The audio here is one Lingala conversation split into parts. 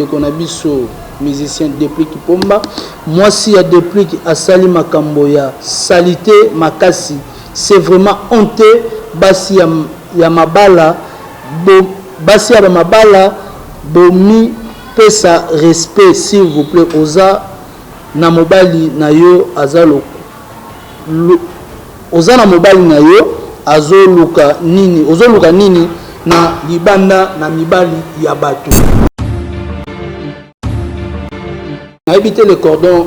Konabiso musicien Déplique Pomba moi si a Déplique asali makambo ya salité makasi c'est vraiment honteux basi ya mabala basi ya mabala bomi pesa respect s'il vous plaît oza na mobali na yo azalo oza na mobali na yo azoluka nini na libanda na mibali ya bato. Habiter le cordon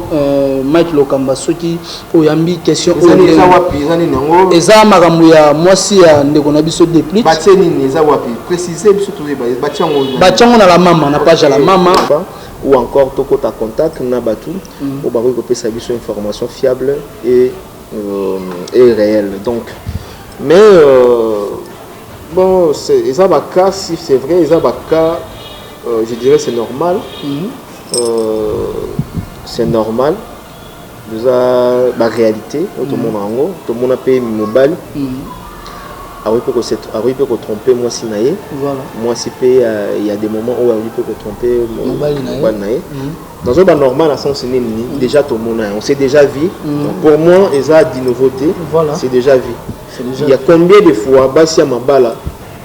Mike Lokamba soki oyambi question eza makambo ya mwasi ya ndeko na biso Déplique bateni eza wapi préciser biso to bachango na la mama na page la mama ou encore toko ta contact na batu au baro ko pesa biso information fiable et réelle donc mais bon c'est eza ba cas si c'est vrai eza ba cas je dirais c'est normal. C'est normal. Nous avons la réalité. Tout le monde a payé mobile. Ah oui, peut tromper moi si naïe. Moi si il y a des moments où il peut tromper mobile naïe. Dans un bas normal, à sens déjà tout le monde on s'est déjà vu. Pour moi, il y a des nouveautés. C'est déjà vu. Il y a combien de fois basi ma bala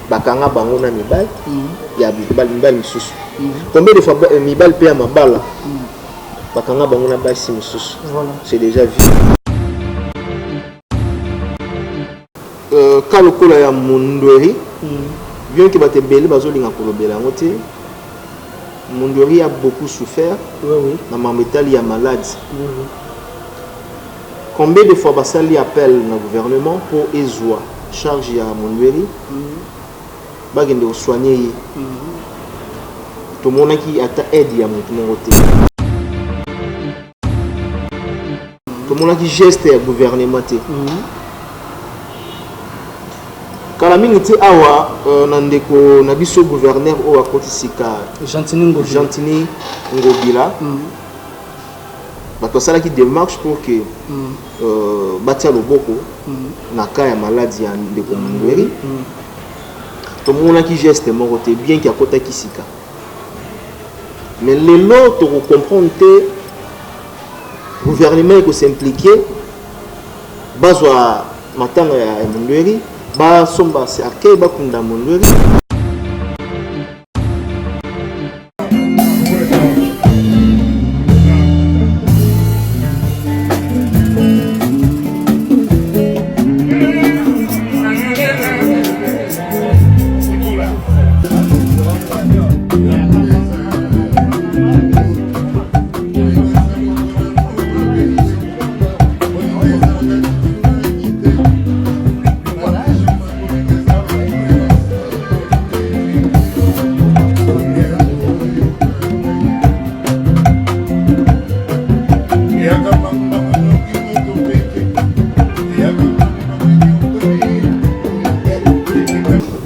bakanga bango na mibal il y a mibal misusu. Combien de fois mibal paye ma bala bakanga bango na basi misusu. C'est déjà vu. Quand le cola ya Mondori bien que bate belé bazolinga kolobela ngote Mondori a beaucoup souffert. Na mamétal ya malade. Combien de fois basali appelle le gouvernement pour ezwa charge ya Mondori bagende soigner tout le monde qui a aide ya mutu mongote tout le monde qui geste ya gouvernement te kala mingi te awa na ndeko na biso gouverneur o akotisika Gentini Ngobila bato sala ki démarche pour que batia loboko na ka ya maladie ya ndeko Mondori tout le monde qui geste mongote bien qui a kota kisika. Mais les lots pour comprendre que le gouvernement s'impliquer, bazwa matanga ya Mondori, ba somba se akei ba kunda Mondori.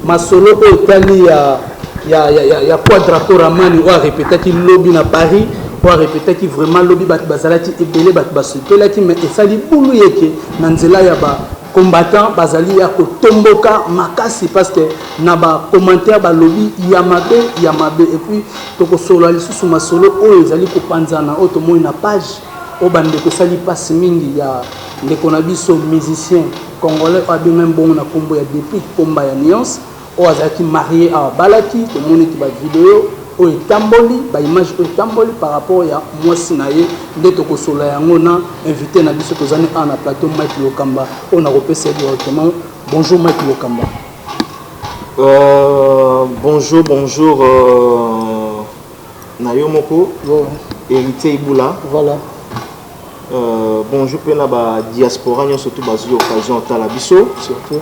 Masolo otali ya quadrato ramani ou a répété qu'il lobby na Paris ou a répété qu'il vraiment lobby bat bazalati ebele bat basupelaki mais esali bulu yeke na nzela ya ba combattant bazali ya kotomboka makasi parce que na ba commentaire ba lobby ya mabe et puis toko solo lisusu masolo oyo ezali ko panzana otomo na page o bande ko sali passe mingi ya ndeko na biso musicien congolais a bien même bon na kombo ya Déplique Pomba ya nuance o azaki marié à balaki to moni ki ba vidéo o etamboli ba image o etamboli par rapport ya mwasi na ye ndeto ko sola yango na invité na biso kozani na plateau Mike Lokamba on a repéré directement. Bonjour Mike Lokamba. Bonjour Nayomoko héritier Ibula. Voilà. Bonjour pena ba diaspora surtout bazo occasion ta la biso surtout.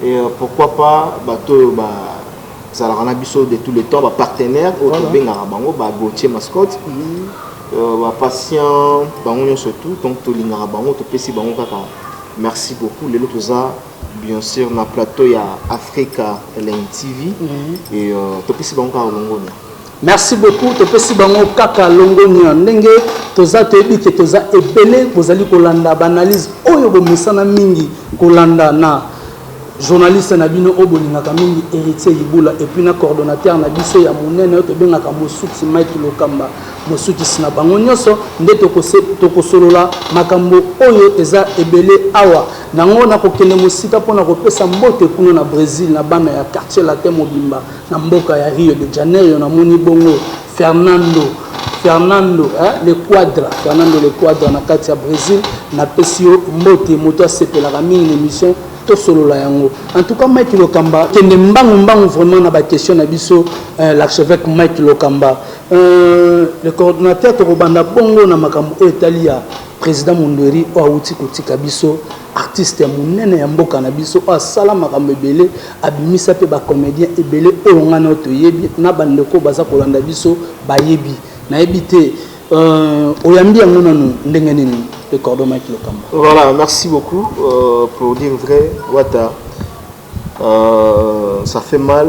Et pourquoi pas bato ba zalana biso de tous les temps ba partenaire au benga bango ba Gauthier mascotte ba patient bango surtout donc to linga bango to pesi bango kaka merci beaucoup les autres ça bien sûr na plateau ya Africa LN TV et to pesi bango kaka longo. Merci beaucoup to pesi bango kaka longo ndenge toza toyebi ke toza ebele bozali kolanda ba analyse oyo bomisana mingi kolanda na journaliste na bino obolingaka mingi héritier Ibula et puis na coordonnateur na biso ya monene to bengaka Mosuki Mike Lokamba Mosuki sina bango nyonso nde tokosolola makambo oyo eza ebele awa nango na kokende mosika pona kopesa mbote kuno na Brésil na bana ya quartier latin mobimba na mboka ya Rio de Janeiro na moni bongo Fernando le Quadra na kati ya Brésil na pesio mbote moto asepelaka mingi émission to solo la yango. En tout cas Mike Lokamba kende mbangu vraiment na ba question na biso l'archevêque Mike Lokamba le coordinateur to banda bongo na makambo etalia président Mondweri o awuti kotika biso artiste ya munene ya mboka na biso o asala makambo ebele abimisa pe ba comédien ebele o ngana to yebi na bandeko baza kolanda biso bayebi na ebité oyambi yango nanu ndenge nini le cordon Mike Lokamba. Voilà, merci beaucoup pour dire vrai Wata ça fait mal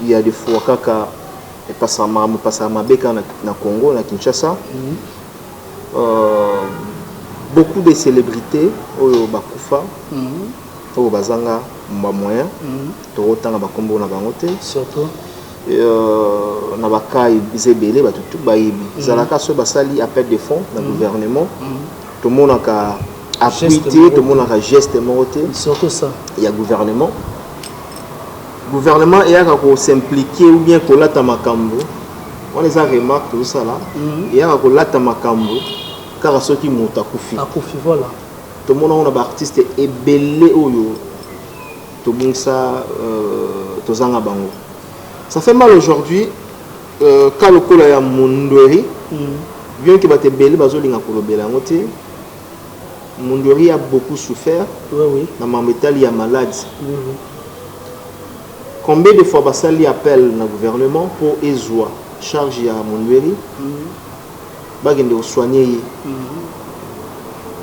il y a des fois kaka et passe à Mabeka na Congo na Kinshasa beaucoup de célébrités oyo bakufa oyo bazanga mba moyen to otanga bakombo na bango te surtout na bakai bizebele batutu bayibi zalaka so basali appel de fonds na gouvernement tout monde a appuyé tout monde a geste moroté surtout ça il y a gouvernement et a ko s'impliquer ou bien ko lata makambo on les a remarqué tout ça là il y a ko lata makambo car ceux qui montent akufi voilà tout le monde on a artiste ebele oyo to bungsa to zanga bango. Ça fait mal aujourd'hui quand le col est Mondweri, bien que bate belé bazolinga kolobela ngote. Mondweri a beaucoup souffert. Oui. Na mamétal ya malade. Combien de fois basali appel na gouvernement pour ezwa charge ya Mondweri? Bagende soigner.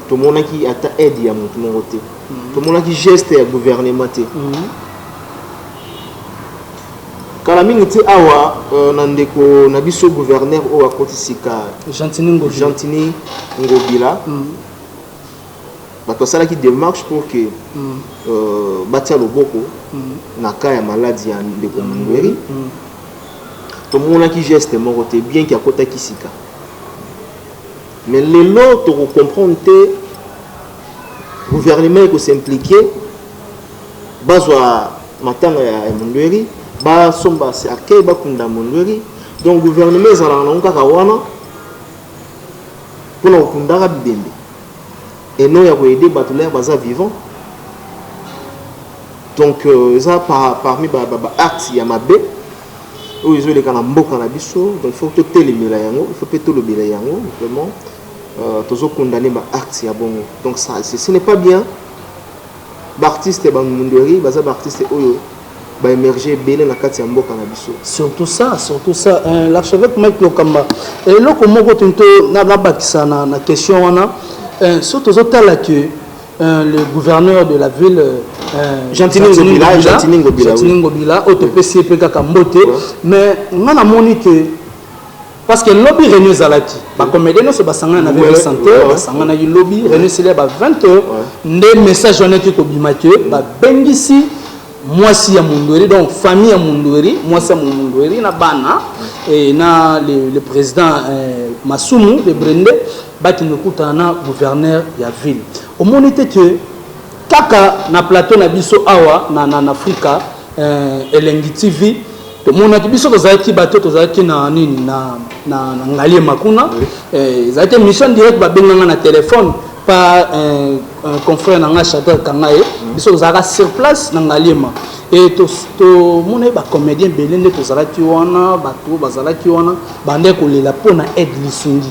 Tout le monde qui ata aide ya mutu ngote. Tout le monde qui geste ya gouvernement te. Kalamini ti awa nandeko na biso gouverneur o akotisika Gentini Ngobila bato sala ki démarche pour que batia loboko na ka ya maladie ya ndeko Mondweri to mona ki geste moko te bien ki akota kisika mais lelo to comprendre te gouvernement ko s'impliquer bazwa matanga ya Mondweri ba somba c'est akay ba kunda Mondweri donc gouvernement ezala na kaka wana pona kunda bibembe et non ya ko aider batulaire baza vivant donc ça parmi ba acte ya mabe o izo le kana mboka na biso donc faut to telemela yango il faut pe to lobela yango vraiment tozo condamner ba acte ya bongo donc ça ce n'est pas bien ba artiste ba Mondweri baza ba artiste oyo ba émerger belé na kati ya mboka na biso surtout ça l'archevêque Mike Lokamba et loko moko tinto na bakisa na question wana surtout zotala que le gouverneur de la ville Gentini Ngobila autopesi pe kaka mbote mais ngana moni que parce que lobby René Zalati ba comédien so basanga na ville santé basanga na lobby René Sile ba 20h nde message honnête ko bimake ba bengisi mwasi ya Mondweri donc famille ya Mondweri mwasi ya Mondweri na bana et na le président Masumu de Brende bati nekuta na gouverneur ya ville au monité que kaka na plateau na biso awa na Afrika Elengi TV to mona biso to zaki bato to zaki na nini na ngali makuna zaki mission direct ba benganga na téléphone par un confrère nanga Chadel Kangaye biso zaka sur place na ngalima et to mona ba comédien belende to zalaki wana bato bazalaki wana bande ko lela pona aide lisungi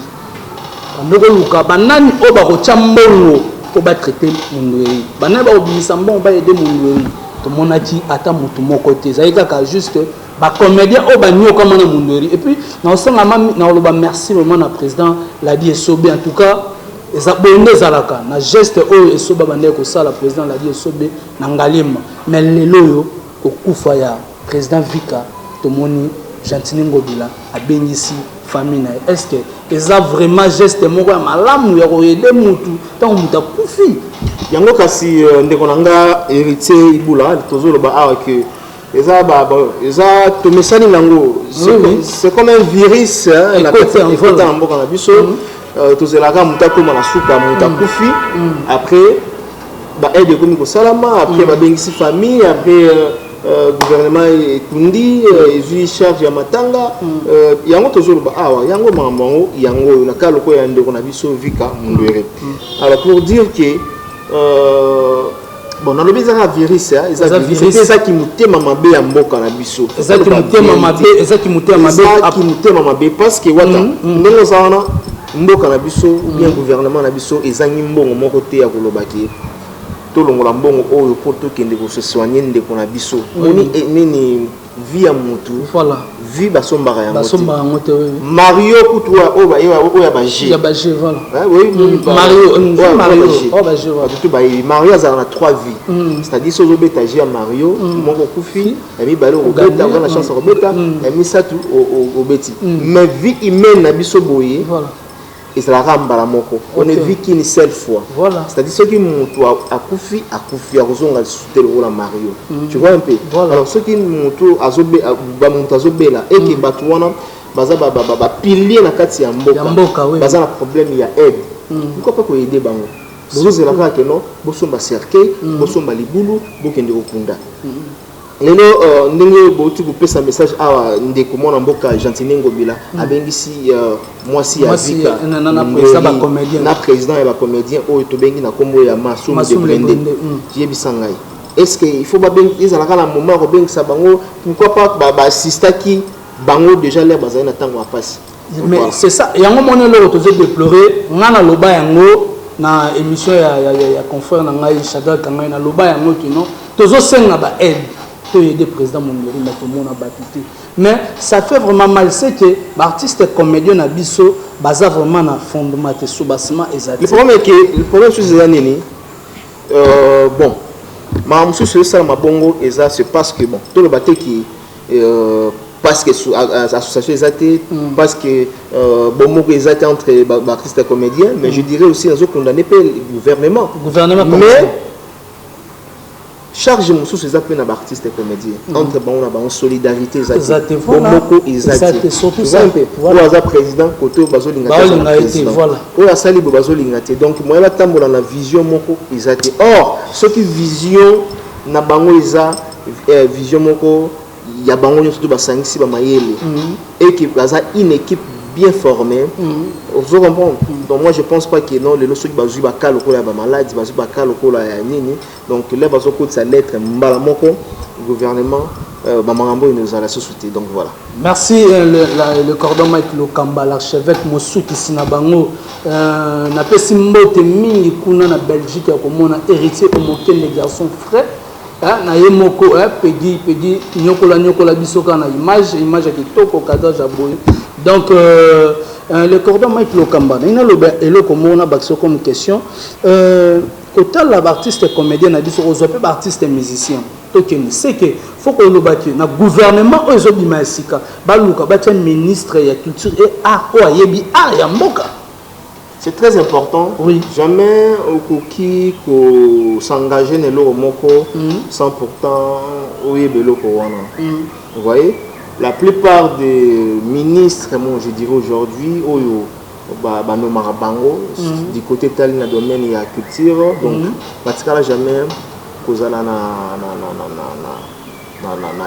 ndoko luka banani o ba ko chambongo ko ba traiter Mondweri banani ba obisa mbongo ba aider Mondweri to mona ki ata mutu moko te zaika ka juste ba comédien o ba nyo comme na Mondweri et puis na osanga na loba merci vraiment na président Ladi Esobe en tout cas ezabonde zalaka na geste oyo Esobe bande ko sala président Ladi Esobe na ngalima mais lelo yo ko kufa ya président Vika to moni Gentini Ngobila abengisi famille. Est-ce que ça vraiment geste moko ya malamu ya koyede mutu tant muta kufi yango kasi ndeko nanga héritier ibula tozolo ba awa que eza to mesani nango c'est comme un virus la côté en mboka na biso tozelaka muta ko na suka muta kufi après ba aide komi ko salama après ba bengisi famille après gouvernement ekundi ezui charge ya matanga yango tozoloba awa yango mamango yango na kalo ko ya ndeko na biso vika mundwere. Alors pour dire que bon na lobi za virus ça qui mutema mabe ya mboka na biso ça qui mutema mabe parce que wata ndenge sana mboka na biso bien gouvernement na biso ezangi mbongo moko te ya kolobaki tolongola mbongo oyo po tokende ko se soigner ndeko na biso oni nini vie ya mutu voilà vie basombaka yango te Mario kutwa oba ya baje voilà oui Mario tout ba Mario azala na 3 vies c'est-à-dire sozo beta ya Mario moko kufi ya mibale obeta na chance obeta ya misatu obeti mais vie humaine na biso boye voilà et ça la rambala moko on est vu qu'une seule fois voilà c'est-à-dire ceux qui mutu akufi à kozonga soutenir la Mario tu vois un peu alors ceux qui mutu azobe ba mutu azobela et que batu wana baza ba pilier na kati ya mboka baza na problème ya aide pourquoi pas ko aider bango bozozela ka que non bosomba cercueil bosomba libulu bokende kokunda lelo ndenge boti kopesa message awa ndeko mwana mboka Gentine Ngobila abengisi mwasi ya vika na président ya ba comédien oyo to bengi na kombo ya Masum de Brende yebisa ngai est-ce que il faut ba bengi ezalaka na moment ko bengisa bango pourquoi pas ba assistaki bango déjà les bazana tango a passe mais c'est ça yango mona lelo to déplorer ngana loba yango na émission ya confrère na ngai Shadrack Kangai na loba yango kino tozo senga ba aide des présidents mondiaux tout le monde a battu mais ça fait vraiment mal c'est que l'artiste comédien na biso baza vraiment na fondement de sous basement exact le problème sur ces années bon ma monsieur sur ça ma bongo et ça c'est parce que bon tout le bateau qui parce que association exacte parce que bon mot exact entre artistes comédiens mais je dirais aussi dans condamné par le gouvernement mais charge musu ces appels na artistes et comédiens entre bon na bon solidarité exacte bomoko exacte surtout ça voilà za président côté bazolinga voilà o asali bazolinga te donc moi la tambola na vision moko exacte or ce qui vision na bango eza vision moko ya bango surtout basangisi ba mayele et qui baza une équipe bien formé vous comprenez donc moi je pense pas que non les lois qui bazu ba kalo ko ya ba maladie bazu ba kalo ko la nini donc là bazo ko sa lettre mbala moko gouvernement ba mangambo nous a la société donc voilà merci le cordon Mike Lokamba l'archevêque Mosuki Sinabango na pesi mbote mingi kuna na Belgique ya komona héritier omoken les garçons frères na ye moko pedi nyokola bisoka na image ya kitoko kadage aboye donc le cordon Mike Lokamba ina loba eloko mona bakso comme question autant l'artiste comédien na biso ozope artiste musicien tokeni c'est que faut que lobaki na gouvernement ozo bima sika baluka ba ministre ya culture et art o ayebi art ya mboka. C'est très important. Oui. Jamais qui s'engager dans le moko sans pourtant oui beloko wana. Vous voyez, la plupart des ministres, moi je dirais aujourd'hui, oyo ba no marabango du côté tel na domaine de la culture, donc parce que là jamais kozala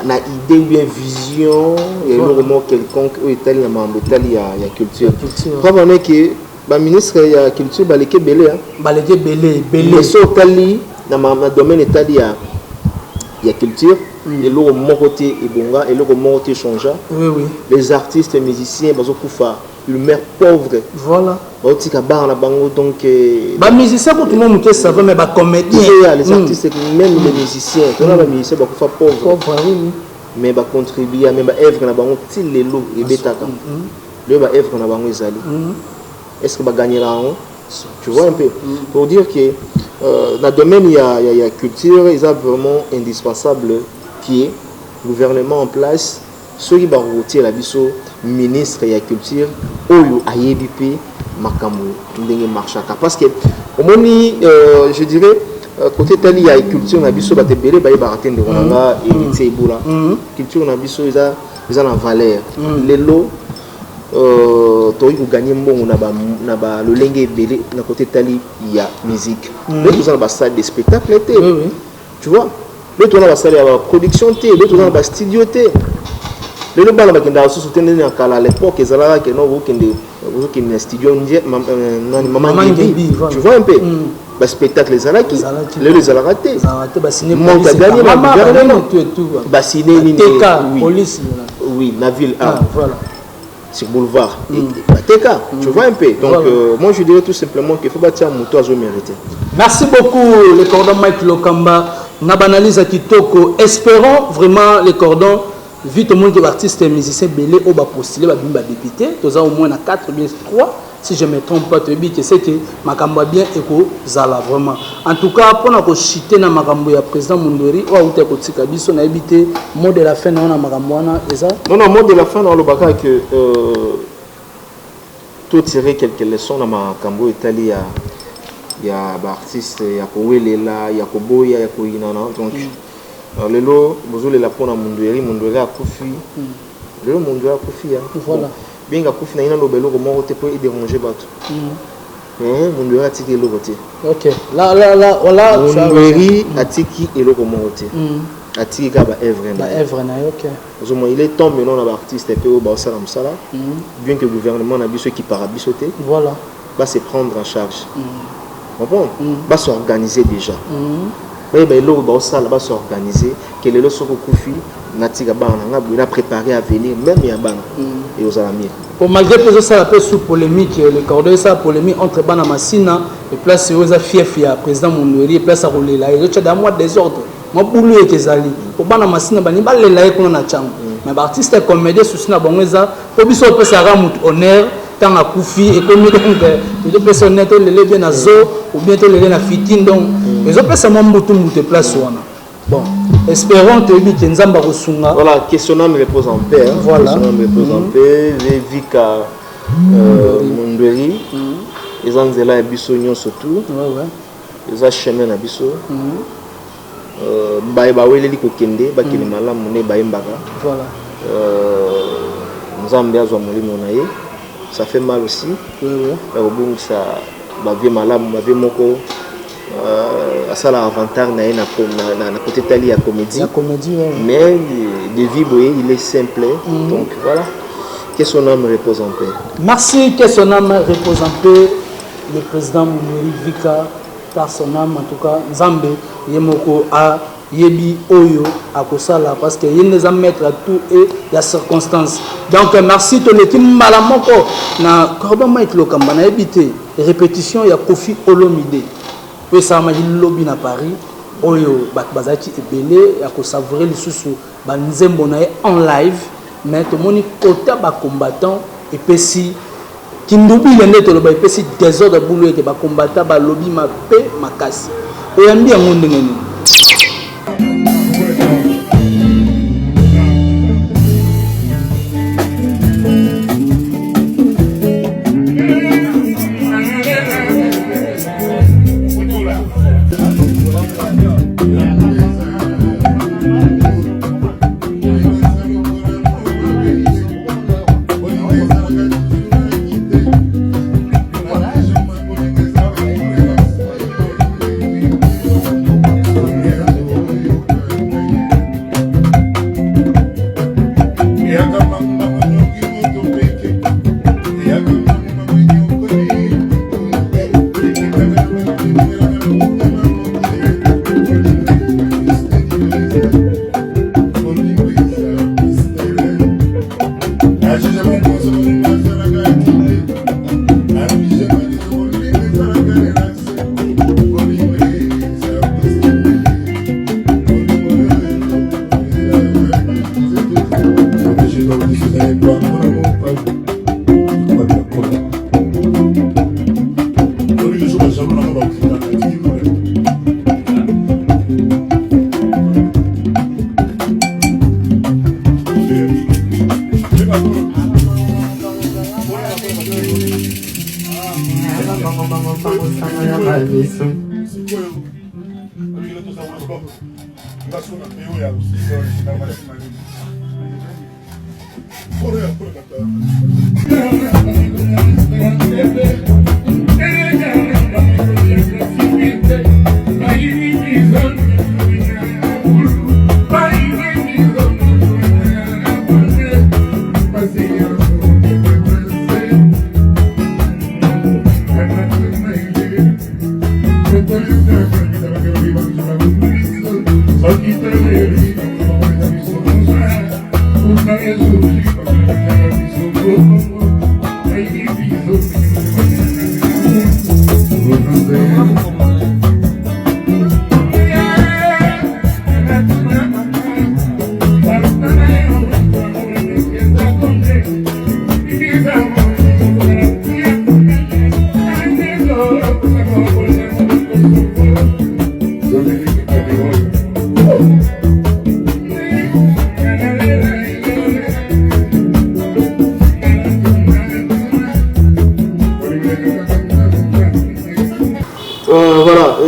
na idée ou bien vision et le mot quelconque ou tel na mambo tel ya culture. Probablement que ba ministre ya culture baleke belé mais so tali na domaine tali ya culture et le mot côté ebonga et le mot côté changea les artistes musiciens bazo kufa le maire pauvre voilà otika bar na bango donc ba musiciens pour tout le monde qui savent mais ba comédiens les artistes même les musiciens quand ba musiciens ba kufa pauvre mais ba contribuer même ba œuvre na bango ti lelo ebetaka le ba œuvre na bango ezali est-ce que va gagner là tu vois un peu pour dire que dans le domaine il y a culture ils sont vraiment indispensable qui est gouvernement en place ceux qui vont retirer la biso ministre de la culture oyo ayebi pe makambo ndenge marchaka parce que au moni je dirais côté tali ya culture na biso bate belé baye baratende ronanga héritier ibula culture na biso eza na valeur lelo toi ko gagner mbongo na ba lolenge belé na côté tali ya musique mais tout ça ba salle de spectacle était tu vois le tourna ba salle ya production té le tourna ba studio té le bala ba kenda so soutenir na kala à l'époque ezala que non vous kende studio maman Ngebi tu vois un peu ba spectacle ezalaki le ezalaka té ba ciné mon ka gagner la gouvernement tout ba ciné ni police oui la ville voilà sur boulevard TK tu vois un peu donc moi je dirais tout simplement qu'il faut bâtir un moto à mériter. Merci beaucoup le cordon Mike Lokamba na banalise kitoko espérons vraiment les cordons vite au monde de artistes et musiciens belé au bas postulé ba bimba député tous au moins na 4 bien 3 si je me trompe pas tu dis que c'est que makambo bien eko zala vraiment en tout cas pour na ko chiter na makambo ya président Mundori ou outa ko tika biso na habité mot de la fin na makambo wana eza non mot de la fin dans le baka que tout tirer quelques leçons na makambo itali ya ba artiste ya ko welela ya ko boya ya ko inana donc lelo bozole la pona Mundori akufi lelo Mundori akufi voilà bien akufi na ina lobelo ko mo te po déranger bato Mundori atiki eloko te OK là voilà Mundori atiki eloko mo te atiki ka ba œuvre na OK zomo il est temps maintenant na ba artiste pe o ba sala msala bien que le gouvernement na biso qui parabisoté voilà va se prendre en charge bon va s'organiser déjà oui ben l'eau va va s'organiser que les lois kufi natika bana nga préparé à venir même ya bana et aux amis pour malgré que ça peu sous polémique le cordon ça polémique entre bana Massina et place aux fief ya président Mundori place à rouler là et autres dans moi désordre moi boulou et ezali pour bana Massina bani ba lela e kuna na chango mais artiste comédien souci na bongeza pour biso peut ça ramut honneur tant à Koufi et comme les personnes les bien à zo ou bientôt les na fitin donc les autres personnes m'ont place bon espérons que bi Nzamba Rosunga voilà questionnant me repose en paix voilà questionnant me repose en paix les vika Mundori ils ont zela biso nyon surtout ils ont chemin na biso ba weleli ko kende ba kini malamu ne ba imbaka voilà Nzambe azwa molimo na ye ça fait mal aussi ça va bien malade va bien moko ça l'avantage na côté tali ya comédie mais de vivre il est simple donc voilà que son âme repose en paix. Merci que son âme repose en paix le président Mundori Vika par son âme en tout cas Nzambe yemoko a yebi oyo akosala parce que il les a mettre à tout et la circonstance donc merci ton équipe malamoko na cordon Mike Lokamba na habité répétition ya Kofi Olomide puis ça m'a dit lobby na Paris oyo bazaki ebele ya ko savourer le susu banzembo na en live mais tout moni kota ba combattant et puis si kindubi lende to ba epesi désordre boulot et ba combattant ba lobby ma pe makasi oyambi yango ndenge ni Acho que já vem com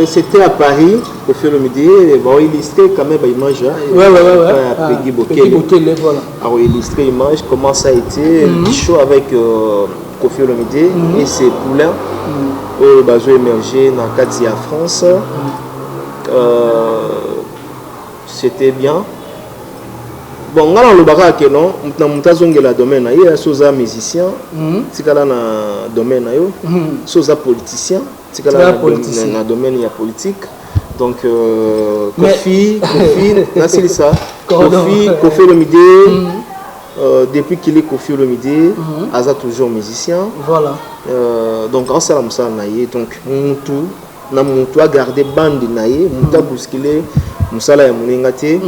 C'était à Paris, au fur et à mesure, on a illustré quand même l'image. Ouais. Peggy Bokele, voilà. On a illustré l'image, comment ça a été, le show avec Kofi Olomide et ses poulains, où ils ont émergé dans le cadre de la France. C'était bien. Bon, on a le barak que non, on a le domaine, il y a des musiciens, c'est dans le domaine, des politiciens. Dans le domaine il y a politique. Donc Kofi c'est ça. Kofi Olomide depuis qu'il est Kofi Olomide il a toujours musicien. Voilà. Donc on s'est lancé donc on a gardé bande naïe on a bousculé musala ya munengate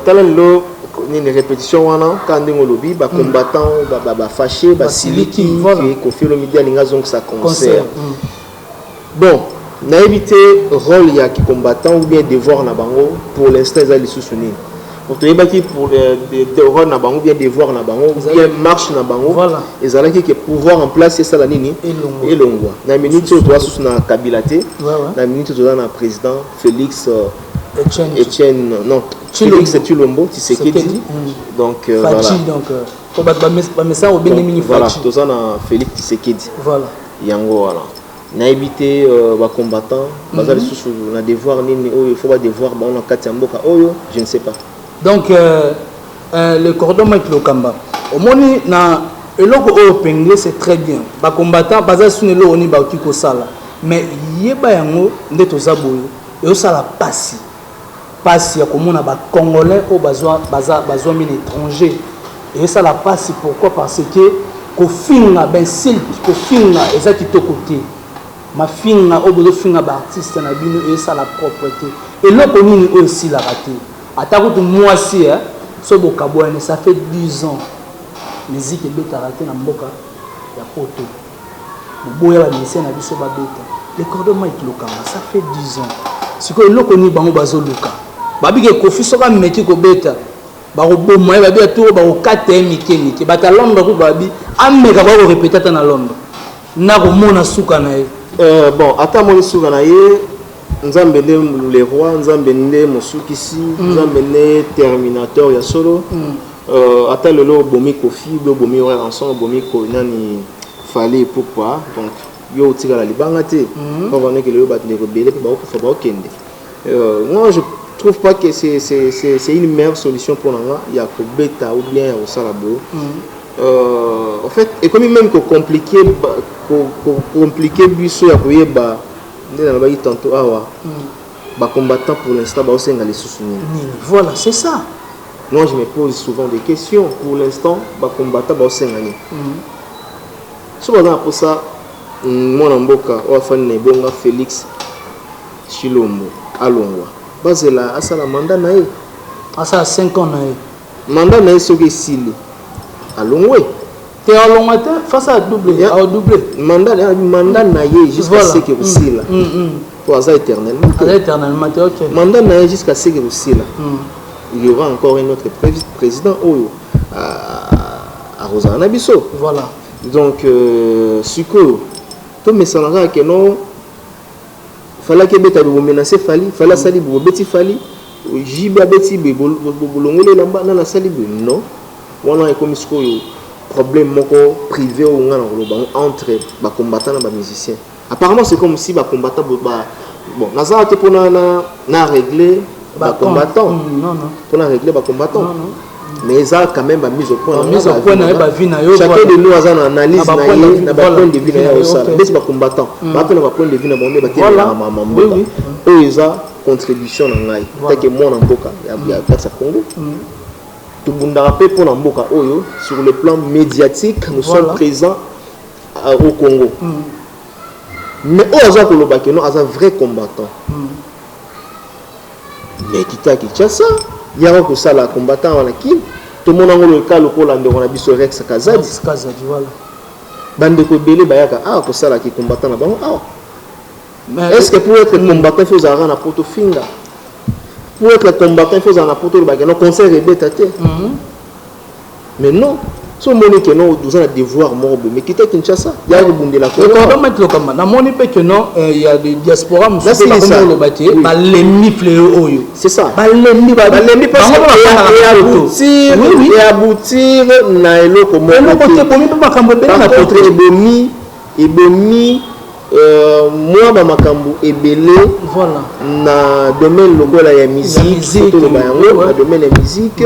talalo ni répétition wana quand on lobby ba combattant ba fâché ba siliki Kofi Olomide alinga donc ça concert. Bon, on a évité le rôle qui combattant ou bien devoir na bango pour l'instant ils allaient soutenir. Pour te dire pour des rôles na bango ou bien devoir na bango ou bien marche na bango. Ils allaient que pouvoir en place c'est ça la nini et l'ongwa. Na minute tu dois soutenir Kabilate. Na minute tu dois na président Félix Etienne non Félix Tshilombo Tshisekedi. Donc voilà. Donc pour battre message au bien mini voilà, tu dois na Félix Tshisekedi. Voilà. Yango voilà. Na évité les combattants, on a devoir il faut devoir on a Katiamboka je ne sais pas. Donc le cordon Mike Lokamba. Au moins na eloko opengle c'est très bien. Les combattants baza sunelo oni ba kiko sala. Mais yeba yango ndeto zaboyo et ça la passe. Passe ya komona ba congolais au baza min étranger. Et ça la passe pourquoi parce que kofinga ben silk kofinga ezaki to côté. Ma finga au bout de finga artiste na bino et ça la propreté et là pour nous aussi la raté atako moi aussi hein so bokabwane ça fait 10 ans musique et beta raté na mboka ya poto boya la musicien na biso ba beta le cordon Mike Lokamba ça fait 10 ans siko eloko ni bango bazoluka babike Kofi soka meki ko beta ba roboma ba bia to ba okate miki bata Londres ko babi ameka ba ko répéter na Londres na ko mona suka na bon, attends, moi, je nous avons les rois, nous avons Mosukisi, nous avons Terminator, il y a solo. Attends, le lot, Bomi Kofi, Bomi Ranson, Bomi Konani, fallait pourquoi. Donc, yo tira la libangate. On va dire que le bat les rebelles, il faut pas kende. Moi, je trouve pas que c'est une meilleure solution pour nous. Il y a que bêta ou bien au salabo. En fait, et comme même que compliqué biso ya koyeba ndena ba tantôt awa ba combattant pour l'instant ba osenga les soutenir. Voilà, c'est ça. Moi je me pose souvent des questions pour l'instant ba combattant ba osenga ni. So ba pour ça mon mboka o afani na bonga Félix Tshilombo alongwa. Bazela asala mandat na ye. Asala 5 ans na ye. Mandat na ye soki sili. Alongwe. Tu as long face à doubler, à doubler. Mandat naïe jusqu'à ce que vous s'il là. Pour ça éternellement. Éternellement, ok. Mandat naïe jusqu'à ce que vous s'il là. Il y aura encore un autre président à Rosana Bisso. Voilà. Donc, Suko, to mesanaka que non fallait que beta bo menacer fallait sali bo beti fali jiba beti be bolongole lamba na sali be non wana e comme ce problème moko privé ou ngana entre ba combattant et ba musicien. Apparemment c'est comme si ba combattant bon naza te pona na régler ba combattant. Non. Pour régler ba combattant. Non. Mais ça quand même mise au point. Mise au point na ba vie na yo. Chacun de nous a une analyse na ba point de vue na yo ça. Mais c'est ba combattant. Ba point na ba point de vue na bombe ba te na mama. Eux ils a contribution na ngai. Tant que moi na mboka ya Casa Congo. Tout le monde rappelle pour la mboka oyo sur le plan médiatique nous sommes présents au Congo. Mais oza koloba que non asa vrai combattant. Mais kita Kinshasa il y a que ça la combattant wana ki tout le monde ngolo ka lokola ndo na biso Rex Kazadi voilà. Bande ko belé bayaka ko ça la ki combattant na bango est-ce que pour être combattant il faut avoir na poto finga? Pour être combattant, il faut en apporter le bagage. Non, concert est bête à terre. Mais non. Si on dit que non, nous avons un devoir mort. Mais qui est Kinshasa? Il y a le bout de la Congo. On va mettre le camarade. Dans mon épée que non, il y a des diasporas. Là, c'est ça. L'ennemi fléau. C'est ça. L'ennemi parce que et aboutir na elo comme moi ba makambo ebele voilà na domaine lokola ya musique na domaine ya musique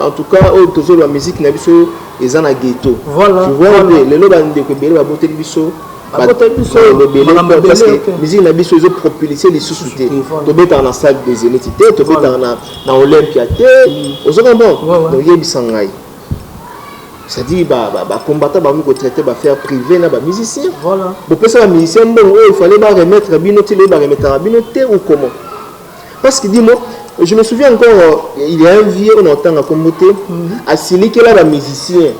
en tout cas autour de la musique na biso eza na ghetto voilà tu vois le lo ba ndeko ebele ba botel biso parce que musique na biso ezo propulser les sous-soutés to beta na salle des zénith to beta na Olympia te ozo bon donc yebisa ngai c'est-à-dire combattant ko traiter faire privé na musicien voilà bon parce que musicien bon il fallait remettre binoté remettre binoté ou comment parce que dis-moi je me souviens encore il y a un vieux on entend à comboté à celui qui est là la musicien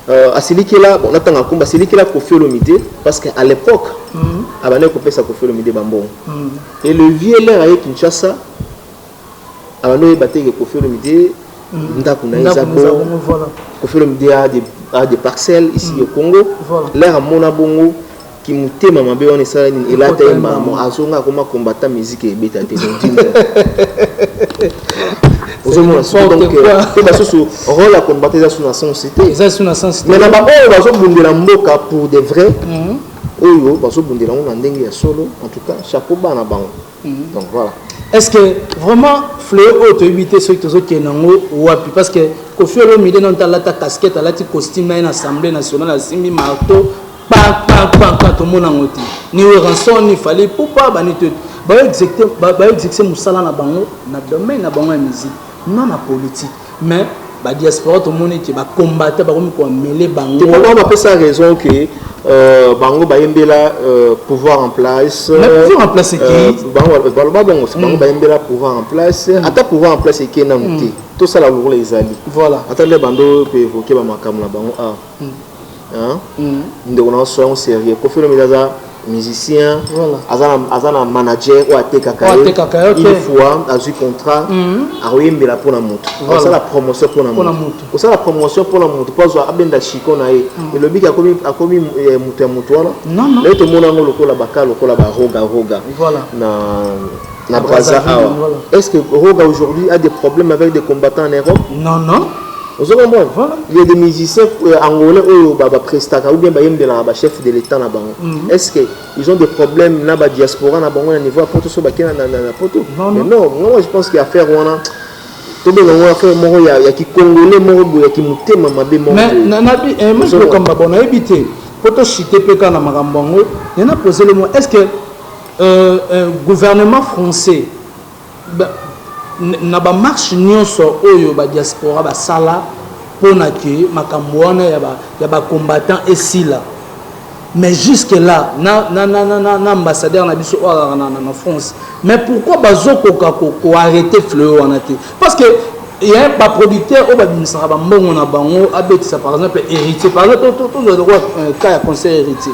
à celui qui est là on attend à combat celui qui est là Koffi Olomide parce que à l'époque abane ko pesa Koffi Olomide bambon et le vieux là à Kinshasa abane batté Koffi Olomide Koffi Olomide a des parcelles ici au Congo. Là, à Mona Bongo, qui m'a dit maman bé on est ça et là t'es maman azonga comment combattre musique et bêta t'es donc rôle à combattre ça sur la société. Mais là-bas on va se bonder la mboka pour de vrai. Oyo va se bonder la on a ndenge ya solo en tout cas chapeau bas na bango. Donc voilà. Est-ce que vraiment fléau auto éviter ceux qui sont wapi parce que Koffi Olomide dans ta casquette la costume dans l'Assemblée nationale a simi marteau pa tout monde en oti ni rançon ni fallait pour pas banite ba exécuter musala na bango na domaine na bango ya musique non na politique mais ba diaspora tout monde qui va combattre ba ko mêler bango on va faire ça raison que bango bayembela pouvoir en place mais pouvoir en place qui bango bayembela pouvoir en place ata pouvoir en place qui na muté tout ça la lourd les ali voilà attendez bando peut évoquer ba makam na bango hein ndeko na so sérieux Koffi Olomide musicien azana manager ou atekaka une fois a eu contrat a oyembela pour la moto ça la promotion pour la moto ça la promotion pour la moto parce abenda chiko na e le big a commis moto non là tout le monde ngolo ko la bakalo ko la ba roga voilà na Brazza. Est-ce que Roga aujourd'hui a des problèmes avec des combattants en Europe? Non. Il y a des musiciens angolais ou bien chef de l'État. Est-ce qu'ils ont des problèmes dans la diaspora au niveau de la poto? Non, moi je pense qu'il y a affaire il y a qui congolais il y a qui mouté mais nabi moi je comme on a évité poto chité peka na makambango il y en a posé le mot est-ce que gouvernement français na ba marche nyonso oyo ba diaspora ba sala pona ke makambo wana ya ba combattant esila mais jusque là na ambassadeur na biso na France mais pourquoi bazoko ko arrêter fléau wana te parce que il y a un producteur au babimisa ba mbongo na bango abetisa par exemple héritier par exemple tout le droit cas ya conseil héritier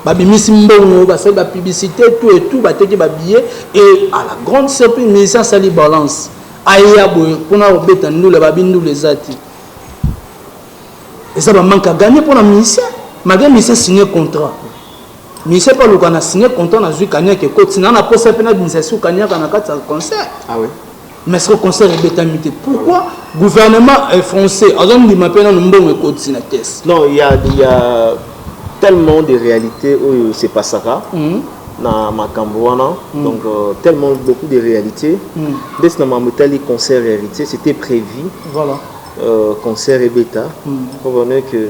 babimisi mbongo basali ba publicité tout bateki ba billet et à la grande surprise ministère sali balance aya boye pona obeta ndule babindu les ati et ça va manquer à gagner pour la ministère malgré monsieur signé contrat monsieur pas le a signé contrat na Kanya que continue na poste pena d'initiation Kanya na kati concert. Ah oui. Mais ce concert est bétamité. Pourquoi gouvernement français a donné m'appelle un bon continue na caisse? Non, il y a tellement de réalités où c'est pas ça. Na Makambouana, donc tellement beaucoup de réalités. Dès que le concert hérité, c'était prévu. Voilà. Concert et bêta. Vous voyez que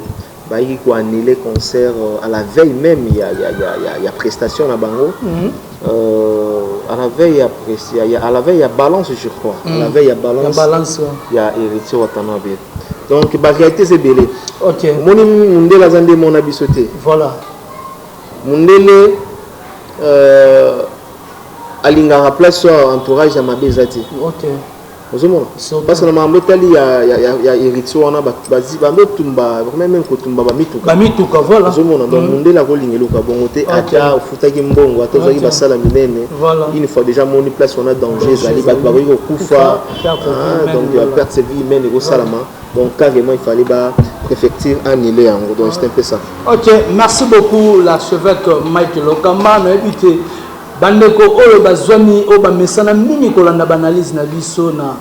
il faut annuler concert à la veille même. Il y a prestation à Bango. À la veille il y a balance, je crois. À la veille il y a balance. Il y a hérité Watanabe. Donc la réalité c'est belé. Ok. Mon la zande mon abisoté. Voilà. Mundele alingara place entourage à ma bezati. Ok. Parce que normalement il y a hérité on a basi bando tumba même ko tumba ba mituka voilà. Donc Mundele a rolingelo ka bongote ata ofutaki mbongo ata zaki basala minene. Une fois déjà mon place on a danger zali ba ko kufa. Donc il y a perte de vie humaine et salama. Donc carrément il fallait préfecture annuler en gros. Donc c'est un peu ça. Ok, merci beaucoup l'archevêque Mike Lokamba na évité bandeko oyo bazwami o ba mesana mini kolanda banalise na biso na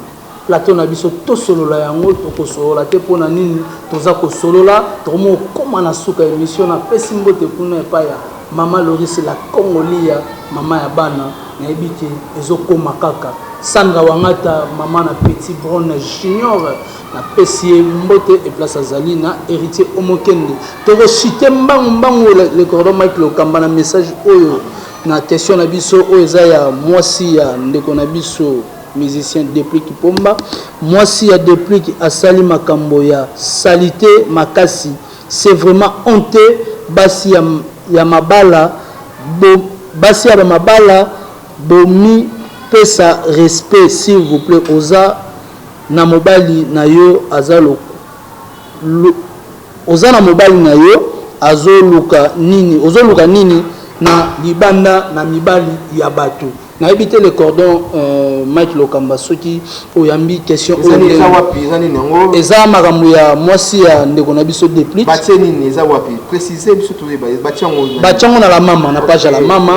plateau na biso to solola yango to ko solola te pona nini toza ko solola to mo koma na suka émission na pesi mbote kuna epa ya mama Loris la Congolia mama ya bana na ebite ezokoma kaka Sandra Wangata mama na Petit Brown Junior na pesi mbote et place azali na héritier omokende to citer mbangu le cordon Mike Lokamba na message oyo na question na biso oyo eza ya mwasi ya ndeko na biso musicien Déplique Pomba mwasi ya Déplique asali makambo ya salité makasi c'est vraiment honteux basi ya mabala basi ya mabala bomi pesa respect s'il vous plaît oza na mobali na yo azalo oza na mobali na yo azoluka nini na libanda na mibali ya bato na ebité le cordon Mike Lokamba soki oyambi question eza makambo ya mwasi ya ndeko na biso Déplique bateni eza wapi préciser biso to bachango na la mama na page la mama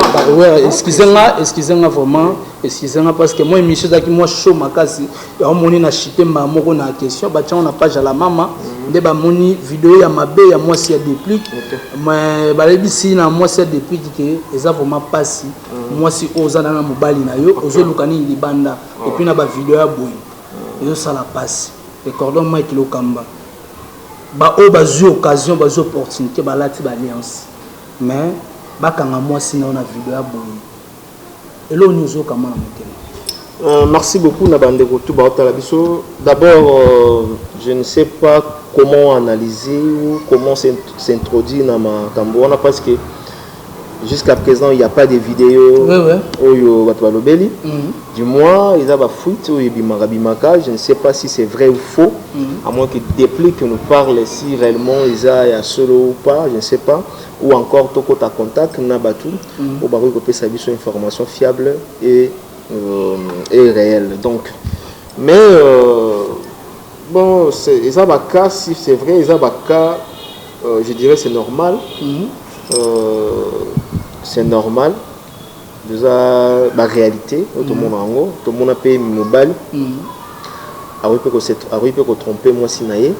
excusez-moi vraiment excusez-moi parce que moi émission zaki moi chaud makasi ya omoni na chitemba moko na question bachango na page la mama nde ba moni vidéo ya mabe ya mwasi ya Déplique mais balebisi na mwasi ya Déplique ke eza vraiment pasi mwasi oza na mobali na yo ozoluka ni libanda et puis na ba vidéo ya boyi ezo sala pasi le cordon Mike Lokamba ba o bazui occasion bazui opportunité balati ba alliance mais bakanga mwasi na vidéo ya boyi elo ni ozo kama na motema. Merci beaucoup Nabandeko tout baotala biso. D'abord je ne sais pas comment analyser ou comment s'introduire dans ma Cambouana parce que jusqu'à présent il n'y a pas de vidéos oyo batwalobeli. Du moins ils ont fuite ou bimaka, je ne sais pas si c'est vrai ou faux à moins que Déplique nous parle si réellement ils ont solo ou pas, je ne sais pas, ou encore toko ta contact na batu ou baro ko pesa biso information fiable et réelle. Donc mais bon c'est ça cas si c'est vrai ils ont cas je dirais c'est normal. C'est normal. Déjà la réalité tout le monde en gros tout le monde a payé mobile il peut tromper moi si naïe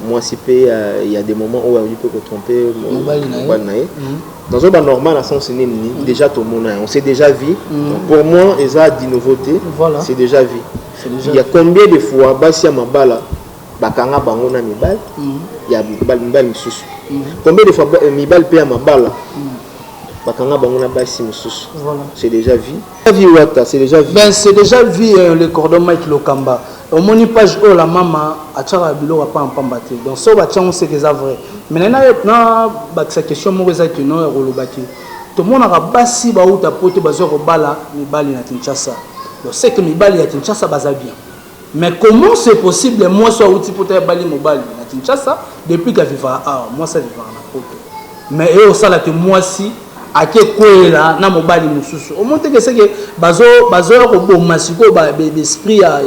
moi si il y a des moments où il peut tromper mobile naïe dans un normal à sens déjà tout le monde on s'est déjà vu pour moi il y a des nouveautés c'est déjà vu il y a combien de fois basi ya mabala bakanga bango na mibal il y a mibal misusu combien de fois mibal paye mabala bakanga bango na basi misusu c'est déjà vu c'est déjà vu ben c'est déjà vu le cordon Mike Lokamba au moni page oh la mama atchara bilo pas en pambate donc ça ba tchang c'est déjà vrai mais na ba sa question mo za que non rolobaki to mona ka basi ba uta pote bazo ko bala mibali na Kinshasa donc c'est que mibali ya Kinshasa baza bien mais comment c'est possible moi soit uti pote bali mobali na Kinshasa depuis que viva moi ça viva na poto mais eux ça la que moi si ake kwela na mobali mususu o monte que c'est que bazo ko boma siko ba esprit ya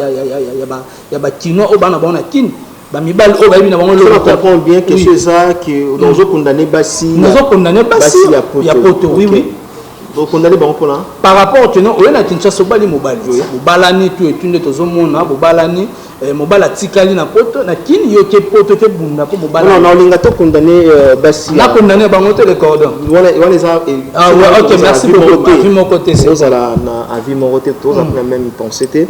ba kino o bana bona kin bamibali oyo bayebi na bango on comprend bien que c'est ça que nous condamné basi ya poto oui donc condamné bango pour là par rapport que non oyena Kinshasa obali mobali bobalani tu etunde tozomona bobalani mobala tikali na poto na kini yo ke poto ke bunda po mobala non olinga to condamné basi na condamné bango te le cordon voilà ça OK merci beaucoup avis mon côté c'est ça na avis mon côté tous la même pensée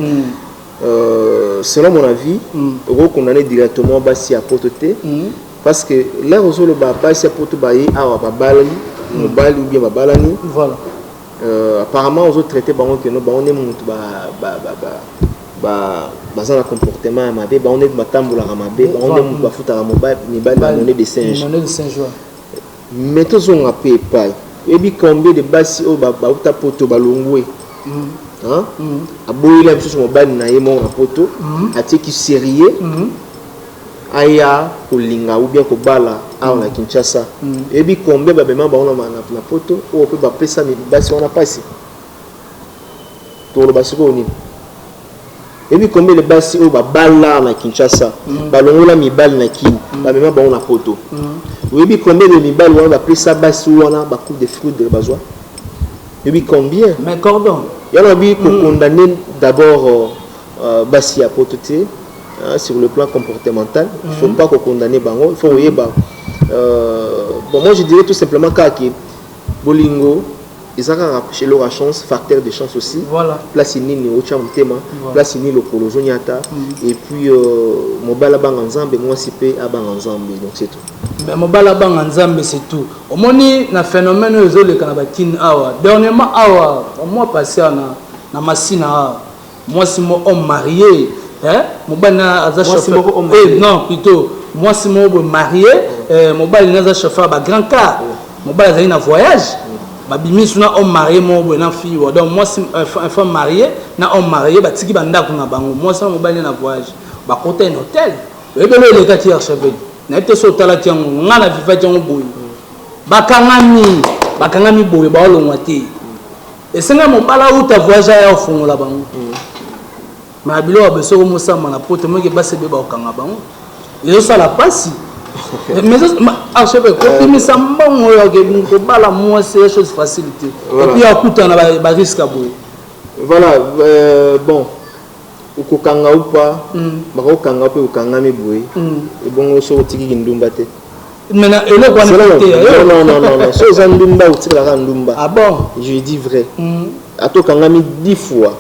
selon mon avis on condamné directement basi à poto te parce que là on le basi à poto baye awa babali mobali ou bien babalani voilà apparemment on traité bango que nous on est mutu baza na comportement mabe on est batambola mabe on est mutu bafuta mobile mibali na monnaie de singe mais tous on a payé pas et puis combien de basi au bauta poto balongwe hein aboyela biso mobile na yemo na poto atie ki sérieux aya kolinga ou bien kobala awa na Kinshasa et puis combien babema ba on na poto ou peut ba pesa mi basi on a passé to le basi ko ni et puis combien de basi ou babala na Kinshasa balongola mibali na kin babema ba on na poto et puis combien de mibali on va pesa basi on a ba coup de fruits de bazwa et puis combien mais cordon il y a envie pour condamner d'abord basi à poto sur le plan comportemental, il ne faut pas qu'on condamne Bango, il faut bon, moi je dirais tout simplement que Bolingo, ils ont chez leur chance, facteur de chance aussi. Voilà. Place ni au cham tema, place ni le kolozoniata et puis mobala bang ensemble, moi si pe à bang ensemble, donc c'est tout. Mais mobala bang ensemble c'est tout. Au moni na phénomène aux le kanabakin awa. Dernièrement awa, moi passé na masina moi si mon homme marié. Mobana aza chauffeur non plutôt moi si mon marié mobile naza chauffeur ba grand car mobile azali na voyage ba bimi suna homme marié mo na fille donc moi si femme mariée na homme marié ba tiki ba ndako na bango moi si mobile na voyage ba côté un hôtel et bien le kati archevêque na été so tala tiango ngana viva tiango boy bakangami boy ba olongwa te et senga mobala uta voyage ya ofungola bango mais abilo abeso ko mosama na poto moke basebe ba okanga bango les ça la passe mais archevêque ko misa mbongo yo ke bala moi c'est chose facilité et puis akuta na ba risque boy voilà bon ukokanga ou pas bakokanga pe ukanga mi boy et bon so tiki ndumba te maintenant ele ko non so za ndumba utikala ndumba ah bon je dis vrai atokanga mi 10 fois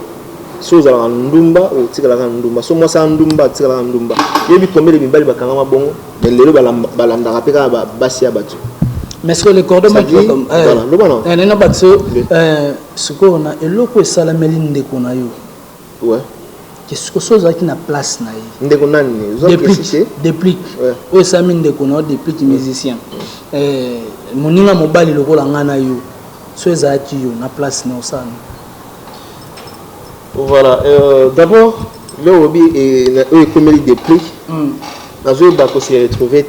chose à ndumba ou tikala ndumba so moi ça ndumba tikala ndumba yebi combien de mibali bakanga mabongo mais lelo balanda rapeka basi ya batu mais ce que le cordon maki comme voilà lo bana na batso ce qu'on a eloko esalameli ndeko na yo ouais qu'est-ce que chose qui na place na yi ndeko nani zo déplique o esami ndeko na déplique musicien moninga mobali lokola ngana yo so ezaki yo na place na osana. Voilà, d'abord, le hobby est comme il déplique. Dans le bac aussi retrouvé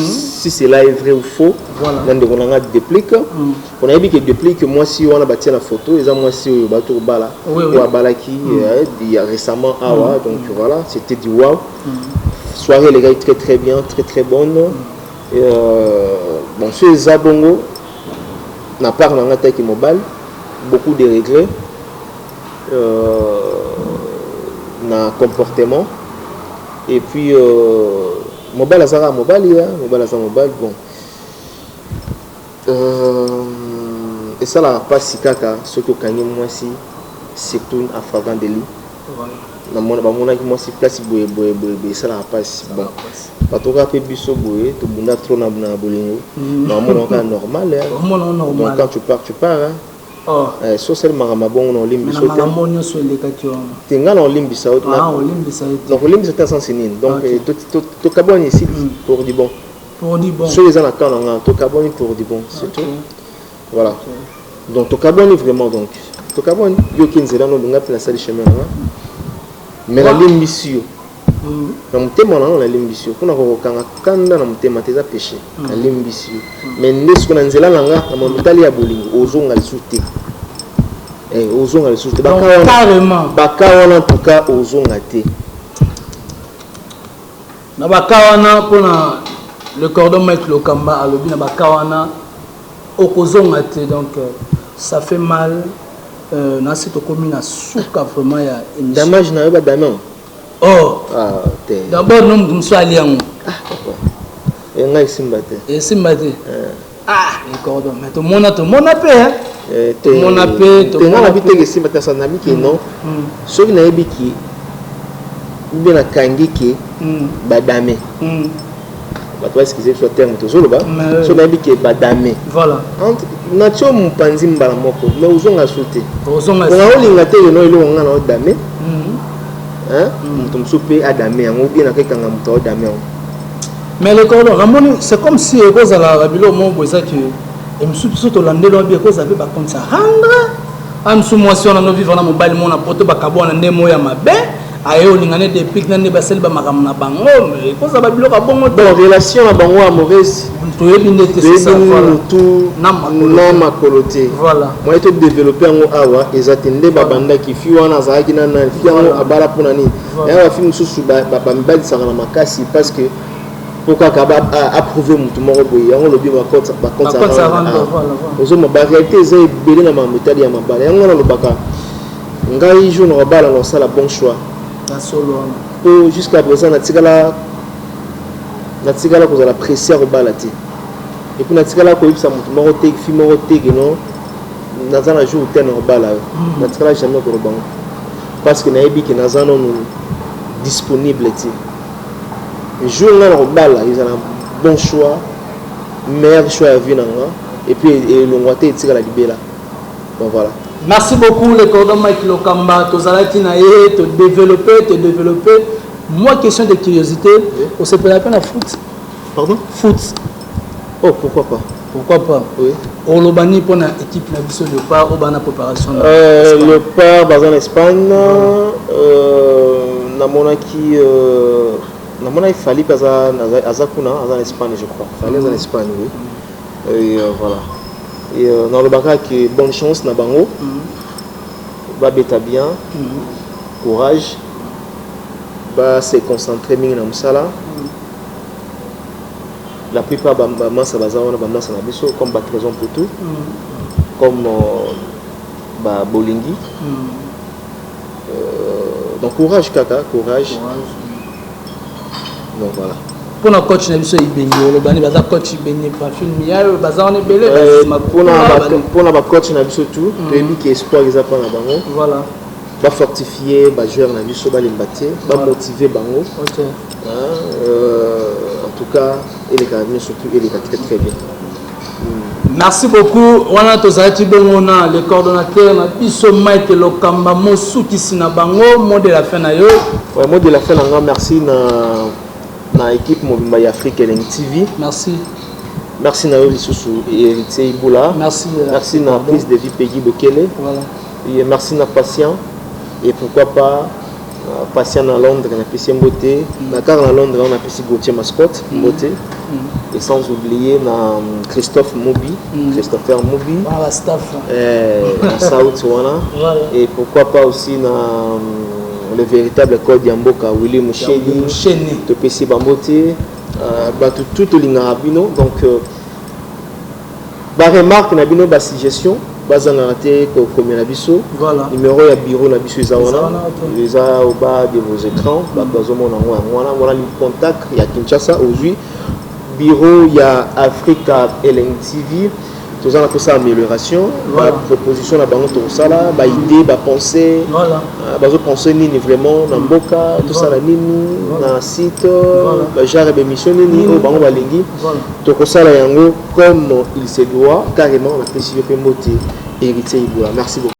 si cela est vrai ou faux. Voilà. On a déplique. On a dit que déplique moi si on a bâti la photo, et moi si on a bâti au bala ou à Balaki il y a récemment donc voilà, c'était du wow. Soirée les gars très très bien, très très bonne. Bon sur les abongo, n'a pas dans la tête mobile, beaucoup de regrets. Na comportement et puis mobile azara mobile bon et ça la passe kaka ce que kanye moi si surtout à Fravant de lui na mona ki moi si place boye ça la passe bon pas to ka pe biso boye to bunda trop na bolingo na mona normal donc quand tu pars Oh. So seulement ma bon on limbi so te. So le kati on. Tenga on limbi sa autre. Ah on limbi sa autre. Donc on limbi c'est sans signe. Donc to kaboni ici pour du bon. Pour du bon. So les ana quand on to kaboni pour du bon, c'est tout. Voilà. Donc to kaboni vraiment donc. To kaboni yo kinzela no lunga pela sali chemin là. Mais la limbi sio. Na mutema na limbi sio. Kuna ko kanga kanda na mutema teza péché. Na limbi sio. Mais ndesiko na nzela nanga na motali ya bolingo ozonga lisuti. Ozonga lisuti. Carrément. Baka wana en tout cas ozonga te. na bakawana pona le cordon Mike Lokamba alobi na bakawana okozonga te donc ça fait mal na sito komi na suka vraiment ya damage na yo ba dame oh d'abord non mso aliango nga isimba te le cordon mais to mona pe te mona pe to mona bi te isimba te sana mi ki non soki na yebiki bien na kangiki badame bato baskize sur terme tozoloba so na yebiki badame voilà na tio mpanzi mbala moko mais ozonga soute ozonga olinga te no ilo nga na odame mutu mosusu mpe adame yango bien nakekanga moto odame yango mais le cordon ramoni c'est comme si ekozala babilo moko ezaki mosusu biso tolandelo bi ekozala mpe bakonti ya rendre amsu mwasi wana no vivre na mobali mona poto bakabwana nde moyo ya mabe aye olingane depuis nande basali bamakambo na bango ekozala babilo kabongo bon relation na bango ya mauvaise toyebi nde te c'est ça mutu na makolo te voilà moi to développer yango awa eza te nde babandaki fi wana azalaki na fi yango abala mpona nini yango bafi mosusu bamibalisaka na makasi parce que pourquoi approuver mutu moko boye yango lobi ozoma baréalité eza ebele na mametali ya mabala yango wana lobaka ngai jour na babala na osala bon choix po jusqu'à présent natikala kozala pressé ya kobala te epuis natikala koyebisa mutu moko te fi moko teke no naza na jour te na kobala yo natikala jamais koloba ngo parce que nayebi ke naza nanu disponible te jour nga na kobala ezala bon choix meilleur choix ya vie na nga et puis elongwa te etikala libela donc voilà. Merci beaucoup le cordon Mike Lokamba tozalaki na ye te développer moi question de curiosité on se peut appeler la foot pardon foot oh pourquoi pas oui olobani pour na équipe na biso le pas au bana préparation le pas bazan Espagne na monaki fali kaza azakuna en Espagne je crois fali en Espagne oui et voilà et dans le baka que bonne chance na bango ba beta bien courage ba se concentrer mingi na musala la plupart ba masa bazana ba masa na biso comme ba trésor pour tout comme ba bolingi donc courage kaka courage donc voilà pour na coach na biso ibenye olobani baza coach ibenye parfum miayo baza on ebele pour na ba coach na biso tout toyebi ki espoir eza pa na bango voilà ba fortifier ba joueur na biso ba lembatie ba motiver bango OK en tout cas et les carabiniers surtout et les très bien. Merci beaucoup wana tozalaki bongo na le coordonnateur na biso Mike Lokamba mosuki sina bango mot de la fin na yo ouais mot de la fin nga merci na équipe Mobimba ya Afrique Elengi TV merci na yo lisusu héritier Ibula merci na prise de vie Peggy Bokele voilà et merci na patient et pourquoi pas patient à Londres na pesi mbote na car na Londres on a pesi Gauthier mascotte mbote et sans oublier na Christopher Mobi voilà staff na South wana et pourquoi pas aussi na le véritable code Yamboka Willy Moucheni to pesi bambote batu tout olinga bino donc ba remarque na bino ba suggestion bazana te ko komela biso voilà numéro ya bureau na biso zawana eza au bas de vos écrans ba bazomona ngwana ni contact ya Kinshasa aujourd'hui bureau ya Africa Elengi TV tozana ko sa amélioration ba proposition na bango to sala ba idée ba pensée voilà bazo penser nini vraiment na mboka to sala nini na site ba genre d'émission nini o bango balingi to ko sala yango comme il se doit carrément la précision pe moti héritier Ibula merci beaucoup.